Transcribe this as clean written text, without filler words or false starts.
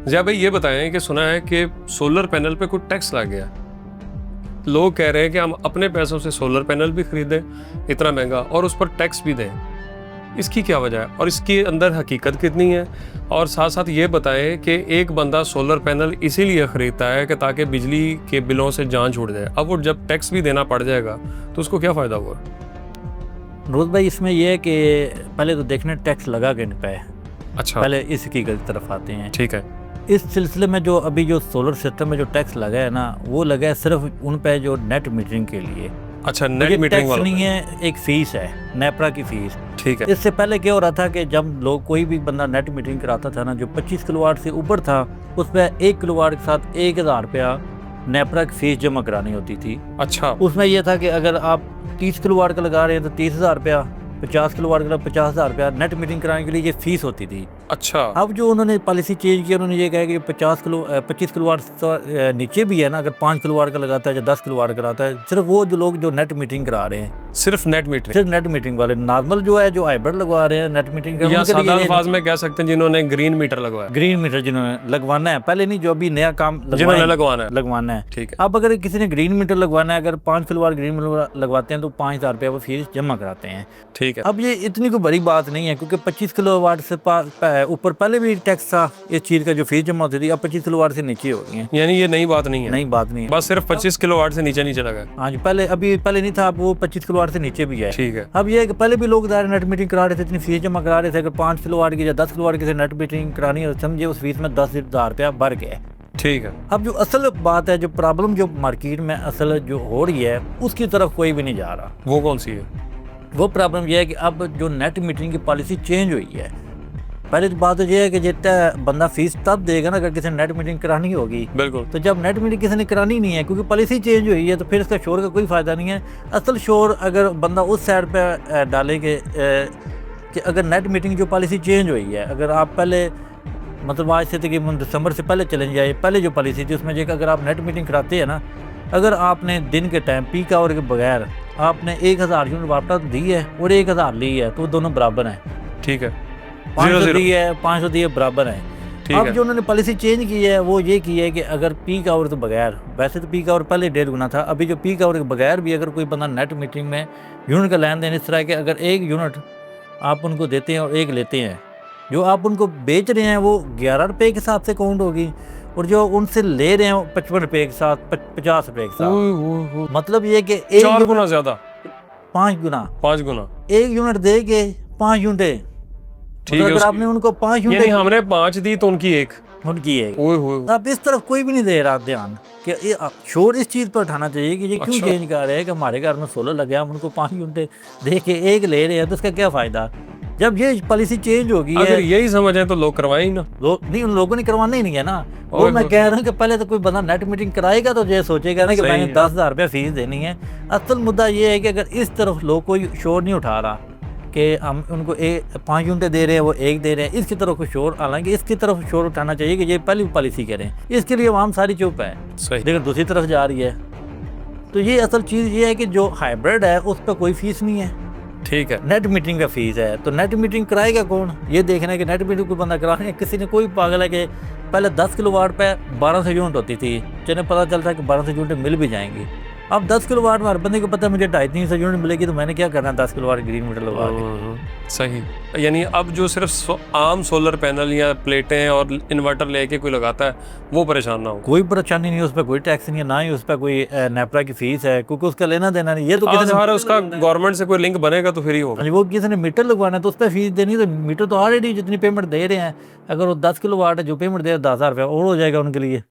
जिया भाई ये बताएं कि सुना है कि सोलर पैनल पे कुछ टैक्स लग गया। लोग कह रहे हैं कि हम अपने पैसों से सोलर पैनल भी खरीदें इतना महंगा और उस पर टैक्स भी दें। इसकी क्या वजह है और इसके अंदर हकीकत कितनी है? और साथ साथ ये बताएं कि एक बंदा सोलर पैनल इसीलिए खरीदता है कि ताकि बिजली के बिलों से जान छूट जाए। अब वो जब टैक्स भी देना पड़ जाएगा तो उसको क्या फ़ायदा हुआ? रोज भाई इसमें यह है कि पहले तो देखने टैक्स लगा के पे। अच्छा, पहले इसकी तरफ आते हैं। ठीक है। इस सिलसिले में जो अभी जो सोलर सिस्टम में जो टैक्स लगा है ना, वो लगा है सिर्फ उन पे जो नेट मीटरिंग के लिए। अच्छा, ये नेट मीटरिंग टैक्स वाला नहीं है, एक फीस है, नेपरा की फीस। ठीक है। इससे पहले क्या हो रहा था कि जब लोग कोई भी बंदा नेट मीटरिंग कराता था ना, जो 25 किलोवाट से ऊपर था उस पर 1 किलोवाट के साथ 1000 रुपया नेपरा की फीस जमा करानी होती थी। अच्छा, उसमें यह था कि अगर आप 30 किलोवाट का लगा रहे हैं तो 30,000 रुपया, 50 किलोवाट का 50,000 रुपया नेट मीटरिंग कराने के लिए ये फीस होती थी। अच्छा, अब जो उन्होंने पॉलिसी चेंज की, उन्होंने ये कहा कि 25 किलोवाट से नीचे भी है ना, अगर 5 किलोवाट का लगाता है या 10 किलोवाट कराता है, सिर्फ वो जो लोग जो नेट मीटरिंग करा रहे हैं, सिर्फ नेट मीटरिंग, सिर्फ नेट मीटरिंग वाले, नॉर्मल जो है जो हाइब्रिड लगवा रहे हैं नेट मीटरिंग या सादा अल्फाज में कह सकते हैं जिन्होंने ग्रीन मीटर लगवाया, ग्रीन मीटर जिन्होंने लगवाना है, पहले नहीं, जो अभी नया काम जिन्होंने लगवाना है। ठीक है। अब अगर किसी ने ग्रीन मीटर लगवाना है, अगर 5 किलोवाट ग्रीन मीटर लगवाते हैं तो 5,000 रुपया वो फीस जमा कराते हैं। ठीक है। अब ये इतनी कोई बड़ी बात नहीं है, क्योंकि 25 किलोवाट से ऊपर पहले भी टैक्स था इस चीज का, जो फीस जमा होती थी, अब 25 किलोवाट से नीचे हो गई है। यानी ये नई बात नहीं है? नई बात नहीं है, बस सिर्फ 25 किलोवाट से नीचे लगा। हाँ जी, पहले नहीं था, अब वो 25 किलोवाट से नीचे भी है। ठीक है। अब ये है कि पहले भी लोग नेट मीटरिंग करा रहे थे, इतनी फीस जमा करा रहे थे, अगर 5 किलोवाट की या 10 किलोवाट की से नेट मीटरिंग करानी है, समझे उस फीस में 10,000 रुपया बढ़ गया। ठीक है। अब जो असल बात है, जो प्रॉब्लम जो मार्केट में असल जो हो रही है, उसकी तरफ कोई भी नहीं जा रहा। वो कौन सी है? वो प्रॉब्लम यह है कि अब जो नेट मीटरिंग की पॉलिसी चेंज हुई है। पहले तो बात तो यह है कि जितना बंदा फीस तब देगा ना अगर किसी ने नेट मीटरिंग करानी होगी। बिल्कुल। तो जब नेट मीटरिंग किसी ने करानी नहीं है, क्योंकि पॉलिसी चेंज हुई है, तो फिर इसका शोर का कोई फ़ायदा नहीं है। असल शोर अगर बंदा उस साइड पे डालेंगे कि अगर नेट मीटरिंग जो पॉलिसी चेंज हुई है, अगर आप पहले मतलब आज से तकरीबन दिसंबर से पहले चले जाए, पहले जो पॉलिसी थी उसमें जो अगर आप नेट मीटरिंग कराते हैं ना, अगर आपने दिन के टाइम पीक आवर के बगैर आपने 1000 यूनिट वापस दी है और 1000 ली है, तो वो दोनों बराबर हैं। ठीक है। 500 दी है, 500 दी है, बराबर है। अब जो उन्होंने पॉलिसी चेंज की है वो ये की है कि अगर पीक आवर के बगैर, वैसे तो पीक आवर पहले 1.5 गुना था, अभी जो पीक आवर के बगैर भी अगर कोई बंदा नेट मीटरिंग में यूनिट का लेन देन इस तरह के, अगर 1 यूनिट आप उनको देते हैं और 1 लेते हैं, जो आप उनको बेच रहे हैं वो 11 रुपये के हिसाब से काउंट होगी, और जो उनसे ले रहे हैं वो 55 रुपये के साथ, 50 रुपये के साथ। मतलब ये कि 4 गुना ज्यादा, 5 गुना 1 यूनिट दे के 5 यूनिट। ठीक है। अगर आपने उनको 5 यूनिट, हमने 5 दी तो उनकी एक। अब इस तरफ कोई भी नहीं दे रहा ध्यान कि ये शोर इस चीज पर उठाना चाहिए कि ये क्यों चेंज कर रहे हैं कि हमारे घर में सोलर लगे, हम उनको 5 यूनिट दे के 1 ले रहे हैं, तो उसका क्या फायदा? जब ये पॉलिसी चेंज होगी, अगर यही समझ है तो लोग करवाएं ही ना। नहीं, उन लोगों ने करवाना ही नहीं है ना। वो मैं कह रहा हूँ कि पहले तो कोई बंदा नेट मीटिंग कराएगा तो ये सोचेगा ना कि मैंने 10,000 रुपया फीस देनी है। असल मुद्दा ये है कि अगर इस तरफ लोग कोई शोर नहीं उठा रहा कि हम उनको 5 यूनिट दे रहे हैं, वो 1 दे रहे हैं, इसकी तरफ शोर, हालांकि इसकी तरफ शोर उठाना चाहिए कि ये पहली पॉलिसी करें, इसके लिए आवाम सारी चुप है, लेकिन दूसरी तरफ जा रही है। तो ये असल चीज़ ये है कि जो हाइब्रिड है उस पर कोई फीस नहीं है। ठीक है। नेट मीटरिंग का फीस है, तो नेट मीटरिंग कराएगा कौन? ये देखना है कि नेट मीटरिंग कोई बंदा करा रहे हैं। किसी ने कोई पागल है कि पहले 10 किलोवाट पे 1200 यूनिट होती थी, जिन्हें पता चलता है कि 1200 यूनिट मिल भी जाएंगी। अब 10 किलोवाट में हर बंदे को पता है मुझे 250-300 यूनिट मिलेगी, तो मैंने क्या करना है 10 किलोवाट ग्रीन मीटर लगवा के। सही। यानी अब जो सिर्फ आम सोलर पैनल या प्लेटें और इन्वर्टर लेके कोई लगाता है वो परेशान ना हो। कोई परेशानी नहीं, उस पर कोई टैक्स नहीं है, ना ही उस पर कोई नेपरा की फीस है, क्योंकि उसका लेना देना नहीं। ये तो उसका गवर्नमेंट से कोई लिंक बनेगा तो फिर ही होगा। वो किसी ने मीटर लगवाना है तो उस पर फीस देनी, तो मीटर तो ऑलरेडी जितनी पेमेंट दे रहे हैं, अगर वो 10 किलोवाट है जो पेमेंट दे रहे हैं 10,000 रुपया और हो जाएगा उनके लिए।